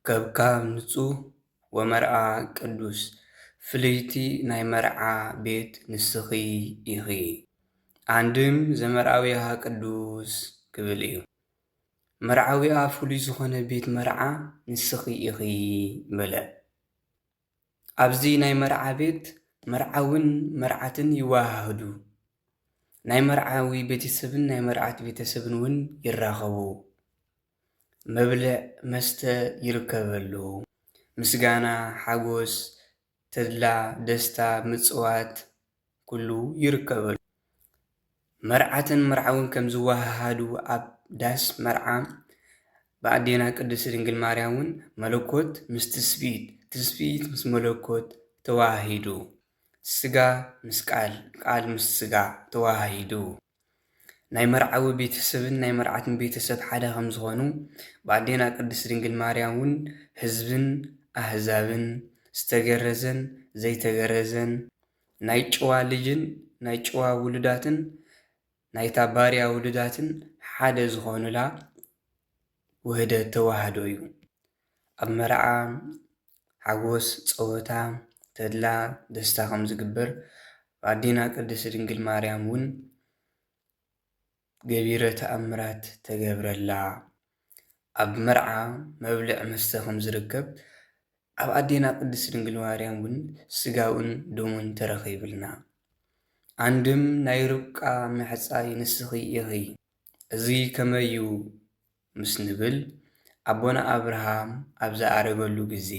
ከብካብ ንጹህ ወመርዓ ቅዱስ ፍልይቲ ናይ መርዓ ቤት ንስኺ ኢኺ አንድም ዘመርዓዊሃ ቅዱስ ክብል እዩ። መርዓዊኣ ፍሉይ ዝኾነ ቤት መርዓ ንስኺ ኢኺ በለ። ኣብዚ ናይ መርዓ ቤት መርዓውን መርዓትን ይወሃሃዱ። ናይ መርዓዊ ቤተሰብን ናይ መርዓት ቤተሰብን እውን ይራኸቡ። መብልዕ መስተ ይርከበሉ። ምስጋና፣ ሓጎስ፣ ተድላ፣ ደስታ፣ ምጽዋት ኩሉ ይርከበሉ። መርዓትን መርዓውን ከም ዝወሃሃዱ ኣብ ዳስ መርዓ ብኣዴና ቅድስት ድንግል ማርያም እውን መለኮት ምስ ትስብእት፣ ትስብእት ምስ መለኮት ተዋሃሂዱ። ስጋ ምስ ቃል፣ ቃል ምስ ስጋ ተዋሃሂዱ። ናይ መርዓዊ ቤተሰብን ናይ መርዓትን ቤተሰብ ሓደ ከም ዝኾኑ ብኣዴና ቅድስት ድንግል ማርያም እውን ህዝብን ኣህዛብን ዝተገረዘን ዘይተገረዘን ናይ ጭዋ ልጅን ናይ ጭዋ ውሉዳትን ናይታ ባርያ ውሉዳትን ሓደ ዝኾኑላ ውህደት ተዋህዶ እዩ። ኣብ መርዓ ሓጎስ፣ ፀወታ፣ ተድላ፣ ደስታ ከም ዝግበር ብኣዴና ቅድስት ድንግል ማርያም እውን ገቢረ ተኣምራት ተገብረላ። ኣብ መርዓ መብልዕ መስተ ከም ዝርከብ ኣብ ኣዴና ቅድስት ድንግል ማርያም እውን ስጋውን ደሙን ተረኺብልና። አንድም ናይ ርብቃ መሕፃይ ንስኺ ኢኺ እዚ ከመይ እዩ ምስ ንብል ኣቦና ኣብርሃም ኣብ ዝኣረገሉ ጊዜ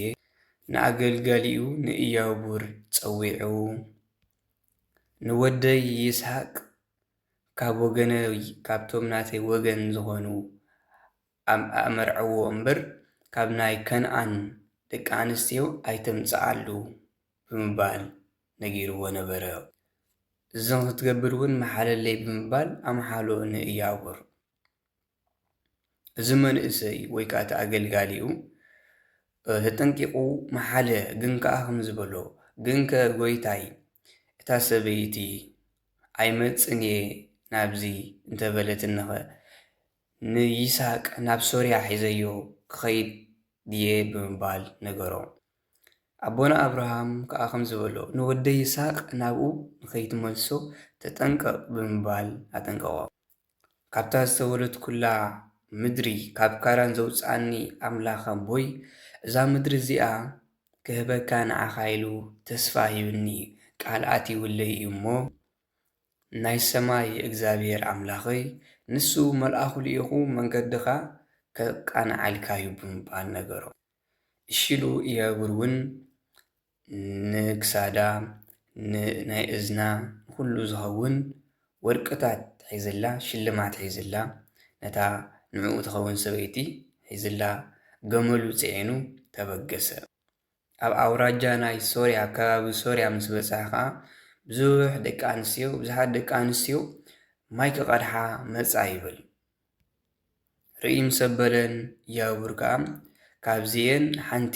ንኣገልጋሊኡ ንኢያቡር ፀዊዑ ንወደይ ይስሐቅ ካብ ወገነይ ካብቶም ናተይ ወገን ዝኾኑ ኣመርዕዎ እምበር ካብ ናይ ከነዓን ደቂ ኣንስትዮ ኣይተምፅኣሉ ብምባል ነጊርዎ ነበረ። እዞም ክትገብር እውን መሓለለይ ብምባል ኣመሓሎ ንኢያቡር። እዚ መንእሰይ ወይ ከዓ እቲ ኣገልጋሊኡ ተጠንቂቑ መሓለ ግን ከዓ ከም ዝበሎ ግን ከ ጎይታይ እታ ሰበይቲ ኣይመፅን እየ ናብዚ እንተበለትንኸ ንይስሐቅ ናብ ሶርያ ሒዘዮ ክኸይድ ድየ ብምባል ነገሮ። ኣቦና ኣብርሃም ከዓ ከም ዝበሎ ንወደይ ይስሐቅ ናብኡ ንኸይትመልሶ ተጠንቀቕ ብምባል ኣጠንቀቖ። ካብታ ዝተወለድ ኩላ ምድሪ ካብ ካራን ዘውፅኣኒ ኣምላኽ ኣቦይ እዛ ምድሪ እዚኣ ክህበካ ንዓኻ ኢሉ ተስፋ ሂብኒ ቃል ኣትይውለይ እዩ እሞ ናይ ሰማይ እግዚኣብሔር ኣምላኸይ ንሱ መልኣኹ ልኢኹ መንገድኻ ከቃንዓልካዩ ብምባል ነገሮ። እሺ ኢሉ ኢያቡር እውን ንክሳዳ ናይ እዝና ኩሉ ዝኸውን ወርቅታት ሒዝላ ሽልማት ሒዝላ ነታ ንዕኡ ትኸውን ሰበይቲ ሒዝላ ገመሉ ፅዒኑ ተበገሰ። ኣብ ኣውራጃ ናይ ሶርያ ከባቢ ሶርያ ምስ በፅሐ ከዓ ብዙሓት ደቂ ኣንስትዮ ማይ ክቐድሓ መፃ ይብል። ርኢ ምስ ኣበለን ኢያቡር ከዓ ካብዚአን ሓንቲ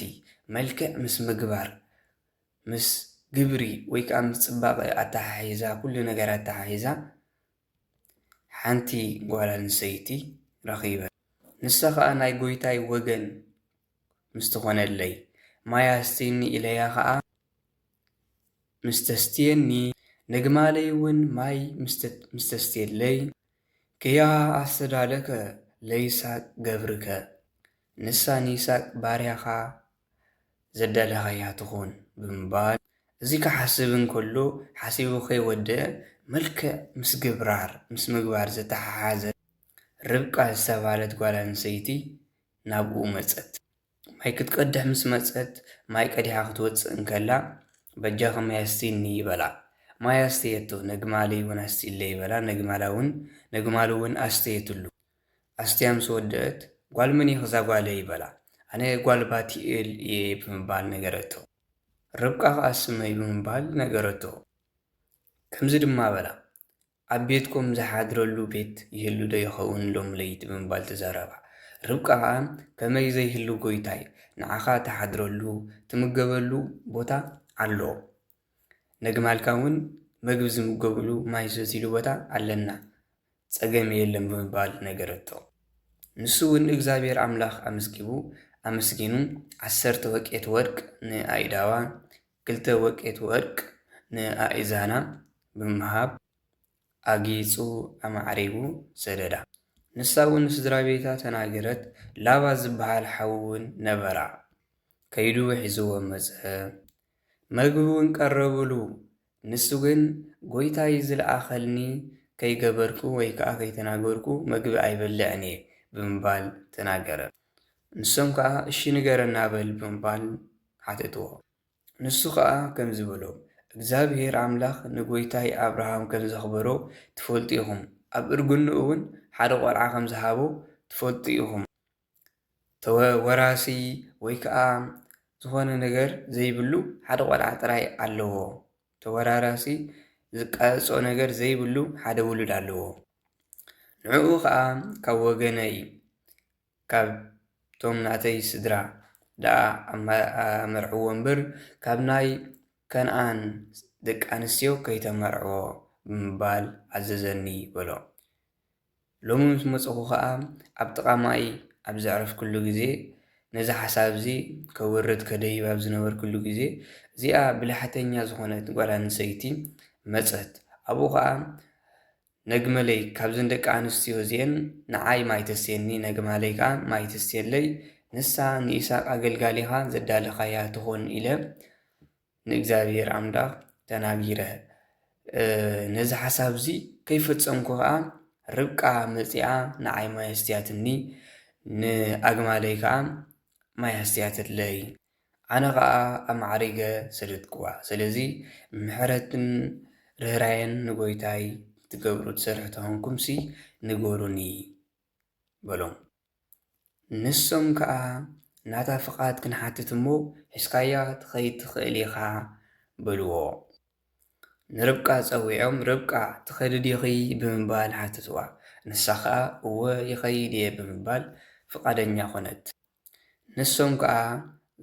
መልክዕ ምስ ምግባር ምስ ግብሪ ወይ ከዓ ምስ ፅባቐ ኣተሓሒዛ ኩሉ ነገር ኣተሓሒዛ ሓንቲ ጓል ኣንስተይቲ ረኺበ። ንሳ ከዓ ናይ ጎይታይ ወገን ምስ ትኾነለይ ማይ ኣስትየኒ ኢለያ ከዓ ምስ ተስትየኒ ነግማለይ እውን ማይ ምስ ተስትየለይ ክያ ኣስተዳለከ ለይስሐቅ ገብርከ ንሳ ንይስሐቅ ባርያኻ ዘዳለኻያ ትኹን ብምባል እዚ ክሓስብ እንከሎ ሓሲቡ ከይወደአ መልክዕ ምስ ምግባር ዘተሓሓዘ ርብቃ ዝተባሃለት ጓል ኣንስተይቲ ናብኡ መፀት። ማይ ክትቀድሕ ምስ መፀት ማይ ቀዲሓ ክትወፅእ እንከላ በጃኸ ማይ ኣስትየኒ ይበላ። ማይ ኣስተየቶ ነግማለይ እውን ኣስትየለይ ይበላ። ነግማሉ እውን ኣስተየትሉ። ኣስትያ ምስ ወደአት ጓል መን ኢኺ እዛ ጓለይ ይበላ። ኣነ ጓል ባቲኤል እየ ብምባል ነገረቶ። ርብቃ ከዓ ስመይ ብምባል ነገረቶ። ከምዚ ድማ በላ ኣብ ቤትኩም ዝሓድረሉ ቤት ይህሉ ዶ ይኸውን ሎም ለይቲ ብምባል ተዛረባ። ርብቃ ከዓ ከመይ ዘይህሉ ጎይታይ ንዓኻ ተሓድረሉ ትምገበሉ ቦታ ኣሎ፣ ነግማልካ እውን ምግቢ ዝምገብሉ ማይ ዝሰትይሉ ቦታ ኣለና፣ ፀገም የለን ብምባል ነገረቶ። ንሱ እውን እግዚኣብሔር ኣምላኽ ኣመስጊቡ ኣመስጊኑ 10 ወቄት ወርቅ ንኣኢዳዋ 2 ወቄት ወርቅ ንኣእዛና ብምሃብ ኣጊጹ ኣማዕሪጉ ሰደዳ። ንሳ እውን ንስድራ ቤታ ተናገረት። ላባ ዝበሃል ሓዊ እውን ነበራ። ከይዱ ሒዝዎ መጽአ። መግቢ እውን ቀረብሉ። ንሱ ግን ጐይታይ ዝለኣኸልኒ ከይገበርኩ ወይ ከዓ ከይተናገርኩ መግቢ ኣይበልዕን እየ ብምባል ተናገረ። ንሶም ከዓ እሺ ንገረና በል ብምባል ሓተትዎ። ንሱ ከዓ ከም ዝበሎ እግዚኣብሔር ኣምላኽ ንጐይታይ ኣብርሃም ከም ዘኽበሮ ትፈልጡ ኢኹም። ኣብ እርግኑ እውን ሓደ ቆልዓ ከም ዝሃቦ ትፈልጡ ኢኹም። ወራሲ ወይ ከዓ ዝኾነ ነገር ዘይብሉ ሓደ ቆልዓ ጥራይ ኣለዎ። ተወራራሲ ዝቃየጾ ነገር ዘይብሉ ሓደ ውሉድ ኣለዎ። ንዕኡ ከዓ ካብ ወገነይ ካብቶም ናተይ ስድራ ደኣ ኣመርዕዎ እምበር ካብ ናይ ከነኣን ደቂ ኣንስትዮ ከይተመርዕዎ ብምባል ኣዘዘኒ በሎ። ሎሚ ምስ መጽኹ ከዓ ኣብ ጥቓ ማይ ኣብ ዘዕረፍኩሉ ግዜ ነዚ ሓሳብ እዚ ከውርድ ከደይብ ኣብ ዝነበርኩሉ ግዜ እዚኣ ብልሓተኛ ዝኾነት ጓል ኣንሰይቲ መጸት። ኣብኡ ከዓ ነግመለይ ካብዘን ደቂ ኣንስትዮ እዚአን ንዓይ ማይ ተስየኒ፣ ነግማለይ ከዓ ማይ ተስየለይ፣ ንሳ ንኢሳቅ ኣገልጋሊኻ ዘዳለኻያ ትኾን ኢለ ንእግዚኣብሔር ኣምላኽ ተናጊረ። ነዚ ሓሳብ እዚ ከይፈጸምኩ ከዓ ርብቃ መጺኣ ንዓይ ማይ ኣስትያትኒ፣ ንኣግማለይ ከዓ ማይ ኣስትያትለይ። ኣነ ከዓ ኣማዕሪገ ሰደድክዋ። ስለዚ ምሕረትን ርህራየን ንጐይታይ ትገብሩ ትሰርሑ ተኾንኩምሲ ንገሩኒ በሎም። ንሶም ከዓ ናታ ፍቓድ ክንሓትት እሞ ሒዝካያ ትኸይድ ትኽእል ኢኻ በልዎ። ንርብቃ ጸዊዖም ርብቃ ትኸዲ ዲኺ ብምባል ሓተትዋ። ንሳ ከዓ እወ ይኸይድ እየ ብምባል ፍቓደኛ ኾነት። ንሶም ከዓ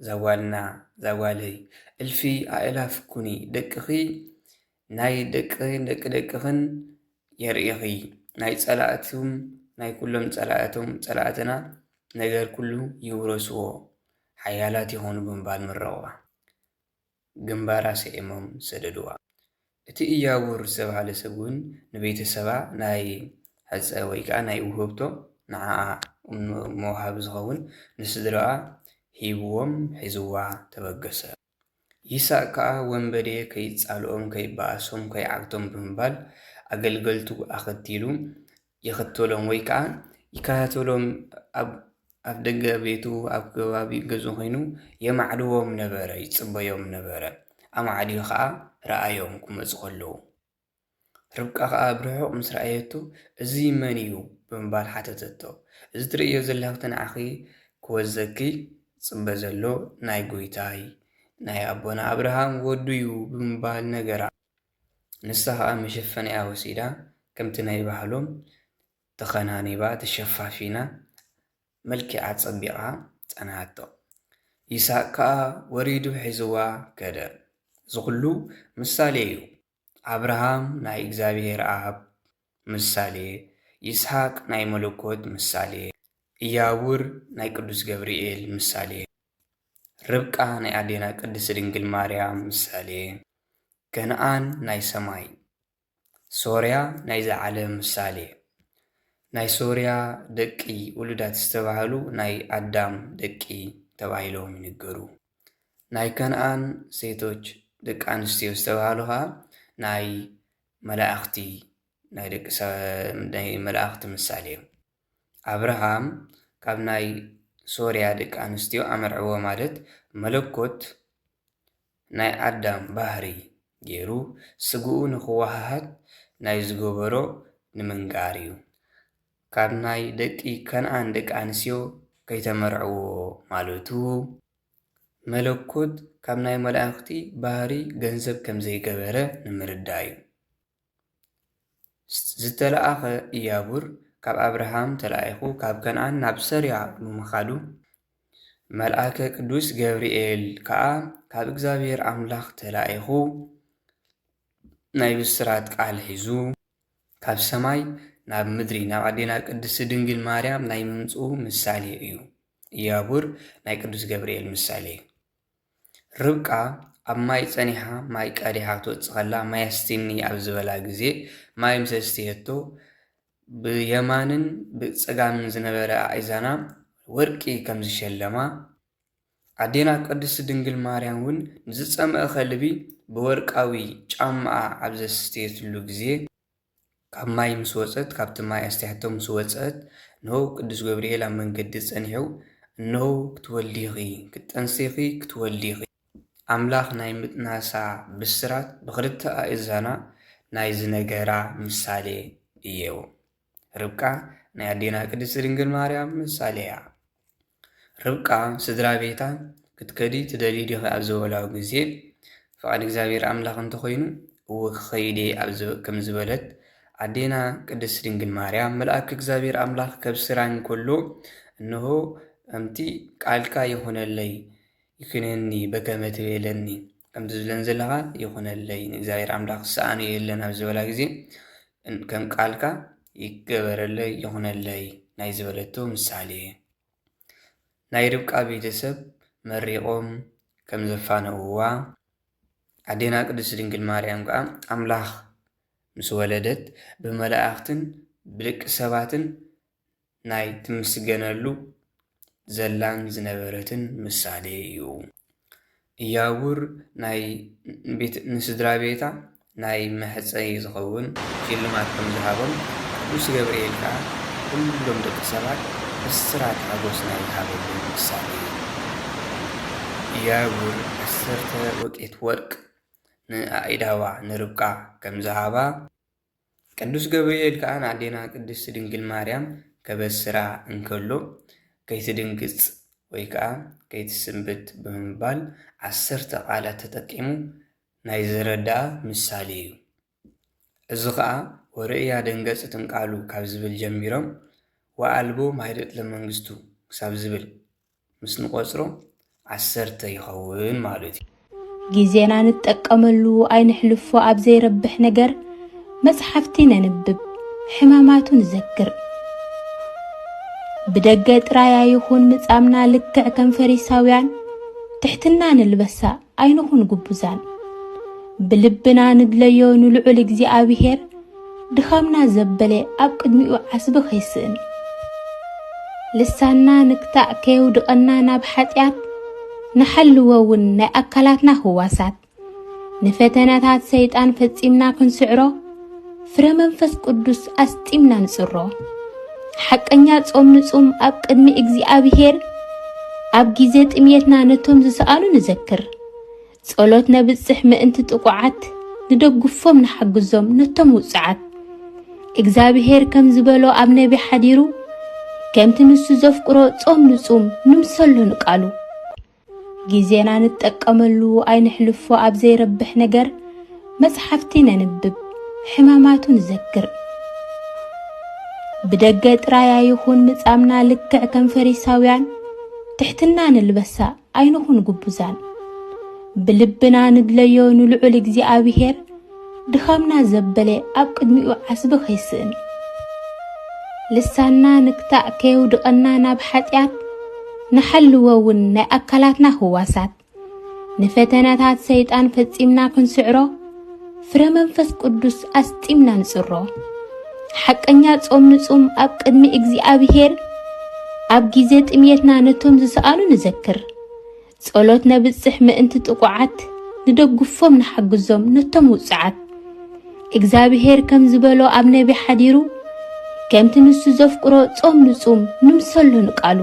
ዛጓልና ዛጓለይ እልፊ ኣእላፍ ኩኒ ደቅኺ ናይ ደቅን ደቂ ደቅኽን የርኢኺ ናይ ጸላእቱም ናይ ኩሎም ጸላእትና ነገር ኩሉ ይውረስዎ ሓያላት ይኾኑ ብምባል ምረቕዋ። ግንባራ ሰዒሞም ሰደድዋ። እቲ ኢያቡር ዝተባህለ ሰብ እውን ንቤተሰባ ናይ ሕፀ ወይ ከዓ ናይ ውህብቶ ንዓዓ መውሃቢ ዝኸውን ንስድራኣ ሂብዎም ሒዝዋ ተበገሰ። ይስሐቅ ከዓ ወንበዴ ከይጻልኦም ከይበኣሶም ከይዓግቶም ብምባል ኣገልገልቱ ኣኸቲሉ ይኽተሎም ወይ ከዓ ይከታተሎም። ኣብ ደገ ቤቱ ኣብ ከባቢ ገዙ ኮይኑ የማዕድዎም ነበረ፣ ይጽበዮም ነበረ። ኣማዕዲዩ ከዓ ረኣዮም ክመጹ ከለዉ። ርብቃ ከዓ ብርሑቕ ምስ ረኣየቱ እዚ መን እዩ ብምባል ሓተተቶ። እዚ ትርእዮ ዘለኹ ንዓኺ ክወዘኪ ጽበ ዘሎ ናይ ጐይታይ ናይ ኣቦና ኣብርሃም ወዱ እዩ ብምባል ነገራ። ንሳ ከዓ መሸፈኒያ ወሲዳ ከምቲ ናይ ባህሎም ተኸናኒባ ተሸፋፊና መልኪዓ ጸቢቓ ጸንዓቶ። ይስሐቅ ከዓ ወሪዱ ሒዝዋ ከደ። ዝኹሉ ምሳሌ እዩ። ኣብርሃም ናይ እግዚኣብሔር ኣብ ምሳሌ፣ ይስሐቅ ናይ መለኮት ምሳሌ፣ ኢያቡር ናይ ቅዱስ ገብርኤል ምሳሌ፣ ርብቃ ናይ ኣዴና ቅድስቲ ድንግል ማርያም ምሳሌ፣ ከነኣን ናይ ሰማይ፣ ሶርያ ናይ ዝዓለም ምሳሌ። ናይ ሶርያ ደቂ ውሉዳት ዝተባህሉ ናይ ኣዳም ደቂ ተባሂሎም ይንገሩ። ናይ ከነኣን ሴቶች ደቂ ኣንስትዮ ዝተባህሉ ከዓ ናይ መላእኽቲ ናይ መላእኽቲ ምሳሌ እዮም። ኣብርሃም ካብ ናይ ሶርያ ደቂ ኣንስትዮ ኣመርዕዎ ማለት መለኮት ናይ ኣዳም ባህሪ ገይሩ ስግኡ ንኽወሃሃድ ናይ ዝገበሮ ንምንጋር እዩ። ካብ ናይ ደቂ ከነኣን ደቂ ኣንስትዮ ከይተመርዕዎ ማለቱ መለኮት ካብ ናይ መላእኽቲ ባህሪ ገንዘብ ከም ዘይገበረ ንምርዳእ እዩ። ዝተለኣኸ ኢያቡር ካብ ኣብርሃም ተላኢኹ ካብ ከነኣን ናብ ሶርያ ብምኻዱ መልአከ ቅዱስ ገብርኤል ከዓ ካብ እግዚኣብሔር ኣምላኽ ተላኢኹ ናይ ብስራት ቃል ሒዙ ካብ ሰማይ ናብ ምድሪ ናብ ኣዴና ቅድስቲ ድንግል ማርያም ናይ ምምጽኡ ምሳሌ እዩ። ኢያቡር ናይ ቅዱስ ገብርኤል ምሳሌ ርብቃ ኣብ ማይ ጸኒሓ ማይ ቀዲሓ ትወጽእ ከላ ማይ ኣስቲኒ ኣብ ዝበላ ግዜ ማይ ምስ ኣስተየቶ ብየማንን ብጸጋምን ዝነበረ ኣእዛና ወርቂ ከም ዝሸለማ ኣዴና ቅድስት ድንግል ማርያም እውን ንዝጸምአ ከልቢ ብወርቃዊ ጫማኣ ኣብ ዘስተየትሉ ግዜ ካብ ማይ ምስ ወጸት ካብቲ ማይ ኣስተያቶ ምስ ወጸት ንሆ ቅዱስ ገብርኤል ኣብ መንገዲ ጸኒሑ እንሆ ክትወልዲኺ ክትጠንሲኺ ክትወልዲኺ ኣምላኽ ናይ ምጥናሳ ብስራት ብኽልተ ኣእዛና ናይ ዝነገራ ምሳሌ እየው። ርብቃ ናይ ኣዴና ቅድስት ድንግል ማርያም ምሳሌ እያ። ርብቃ ስድራ ቤታ ክትከዲ ትደልዩ ዲኺ ኣብ ዝበላው ግዜ ፍቃድ እግዚአብሔር ኣምላኽ እንተኾይኑ እወ ክኸይደ ከም ዝበለት ኣዴና ቅድስት ድንግል ማርያም መልአክ እግዚአብሔር ኣምላኽ ከብስራን ከሎ እንሆ እምቲ ቃልካ ይኹነለይ ይክነኒ በከመ ትቤለኒ ከም ዝብለን ዘለኻ ይኹነለይ ንእግዚአብሔር ኣምላኽ ሰኣነ የለን ኣብ ዝበላ ግዜ ከም ቃልካ ይገበረለይ ይኹነለይ ናይ ዝበለቶ ምሳሌ ናይ ርብቃ ቤተሰብ መሪቆም ከም ዘፋነውዋ ኣዴና ቅድስት ድንግል ማርያም ከዓ ኣምላኽ ምስ ወለደት ብመላእክትን ብደቂ ሰባትን ናይ ትምስገነሉ ዘላን ዝነበረትን ምሳሌ እዩ። ኢያቡር ናይ ንስድራ ቤታ ናይ መሕፀይ ዝኸውን ሽልማት ከም ዝሃቦም ቅዱስ ገብርኤል ከዓ ኩሎም ደቂ ሰባት ብስራት ሓጎስ ናይ ዝሃበሉ ምሳሌ እዩ። ኢያቡር 10 ወቄት ወርቅ ንኣኢዳዋ ንርብቃ ከም ዝሃባ ቅዱስ ገብርኤል ከዓ ንኣዴና ቅድስት ድንግል ማርያም ከበስራ እንከሎ ከይትድንግጽ ወይ ከዓ ከይትስንብት ብምባል 10 ቃላት ተጠቂሙ ናይ ዝረዳኣ ምሳሌ እዩ። እዚ ከዓ ወርእያ ደንገጽትን ቃሉ ካብ ዝብል ጀሚሮም ወአልቦ ማይደጥ ለመንግስቱ ክሳብ ዝብል ምስ ንቆጽሮ 10 ይኸውን ማለት እዩ። ጊዜና ንጠቀመሉ ኣይንሕልፎ ኣብ ዘይረብሕ ነገር መጽሓፍቲ ነንብብ ሕማማቱ ንዘክር ብደገ ጥራያ ይኹን ምጻምና ልክዕ ከም ፈሪሳውያን ትሕትና ንልበሳ ኣይንኹን ጉቡዛን ብልብና ንድለዮ ንልዑል እግዚአብሔር ድኻምና ዘበለ ኣብ ቅድሚኡ ዓስቢ ኸይስእን ልሳና ንክታዕ ከይውድቐና ናብ ሓጢያት ንሓልወውን ናይ ኣካላትና ህዋሳት ንፈተናታት ሰይጣን ፈጺምና ክንስዕሮ ፍረ መንፈስ ቅዱስ ኣስጢምና ንጽሮ ሓቀኛ ጾም ንጹም ኣብ ቅድሚ እግዚአብሔር ኣብ ጊዜ ጥምየትና ነቶም ዝሰኣሉ ንዘክር ጸሎት ነብጽሕ ምእንቲ ጥቁዓት ንደግፎም ንሓግዞም ነቶም ውጽዓት እግዚአብሔር ከም ዝበሎ ኣብ ነቢ ሓዲሩ ከምቲ ንሱ ዘፍቅሮ ጾም ንጹም ንምሰሉ ንቃሉ ጊዜና ንጠቀመሉ ኣይንሕልፎ ኣብ ዘይረብሕ ነገር መጽሓፍቲ ነንብብ ሕማማቱ ንዘክር ብደገ ጥራያ ይኹን ምጻምና ልክዕ ከም ፈሪሳውያን ትሕትና ንልበሳ ኣይንኹን ጉቡዛን ብልብና ንድለዮ ንልዑል እግዚአብሔር ድኻምና ዘበለ ኣብ ቅድሚኡ ዓስቢ ኸይስእን ልሳና ንክታዕ ከይውድቐና ናብ ሓጢያት ንሓልወውን ናይ ኣካላትና ህዋሳት ንፈተናታት ሰይጣን ፈጺምና ክንስዕሮ ፍረ መንፈስ ቅዱስ ኣስጢምና ንጽሮ ሓቀኛ ጾም ንጹም ኣብ ቅድሚ እግዚአብሔር ኣብ ጊዜ ጥምየትና ነቶም ዝሰኣሉ ንዘክር ጸሎት ነብጽሕ ምእንቲ ጥቁዓት ንደግፎም ንሓግዞም ነቶም ውጽዓት እግዚአብሔር ከም ዝበሎ ኣብ ነቢ ሓዲሩ ከምቲ ንሱ ዘፍቅሮ ጾም ንጹም ንምሰሉ ንቃሉ